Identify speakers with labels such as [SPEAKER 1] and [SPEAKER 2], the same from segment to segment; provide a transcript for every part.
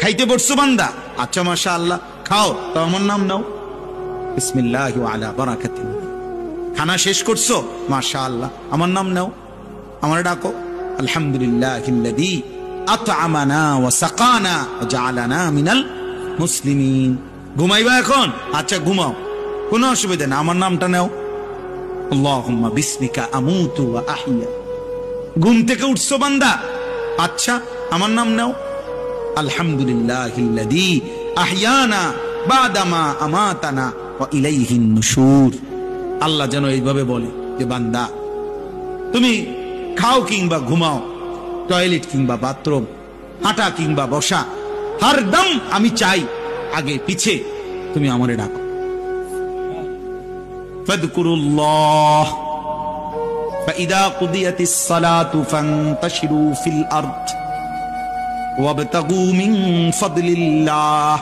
[SPEAKER 1] খাইতে বসছো বান্দা, আচ্ছা মাশাআল্লাহ খাও, তো আমার নাম নাও, বিসমিল্লাহি ওয়া আলা বারাকাতিল্লাহ। খানা শেষ করছো, মাশাআল্লাহ আমার নাম নাও, আমার ডাকো, আলহামদুলিল্লাহিল্লাযী আত'আমানা ওয়া সাকানা ওয়া জাআলানা মিনাল মুসলিমিন। ঘুমাইবা এখন, আচ্ছা ঘুমাও, কোনো অসুবিধা না, আমার নামটা নাও, আল্লাহুম্মা বিসমিকা আমুতু ওয়া আহইয়া। ঘুম থেকে উঠছো বান্দা, আচ্ছা আমার নাম নাও, আলহামদুলিল্লাহিল্লাযী আহইয়ানা বাদামা আমাতানা ওয়া ইলাইহিন নুশুর। আল্লাহ যেন এইভাবে বলে যে বান্দা তুমি খাও কিংবা ঘুমাও, টয়লেট কিংবা বাথরুম, হাঁটা কিংবা বসা, হরদম আমি চাই আগে পিছে তুমি আমারে ডাকো। ফাযকুরুল্লাহ ফাইদা কুদিয়াতিস সালাতু ফান্তাশিরু ফিল আরদ ওয়াবতাগু মিন ফাদলিল্লাহ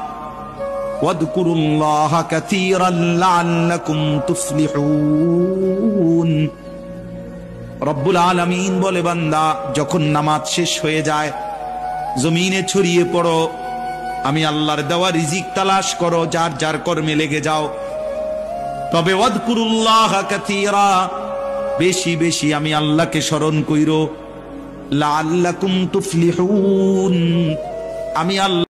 [SPEAKER 1] ওয়াযকুরুল্লাহা কাসীরান লাআল্লাকুম তুফলিহুন। রব্বুল আলামিন বলে বান্দা যখন নামাজ শেষ হয়ে যায় জমিনে ছড়িয়ে পড়ো, আমি আল্লাহর দেওয়া রিজিক তালাশ করো, যার যার কর্মে লেগে যাও, তবে ওয়াযকুরুল্লাহা কাসীরা, বেশি বেশি আমি আল্লাহকে স্মরণ কইরো, লাআল্লাকুম তুফলিহুন, আমি আল্লাহ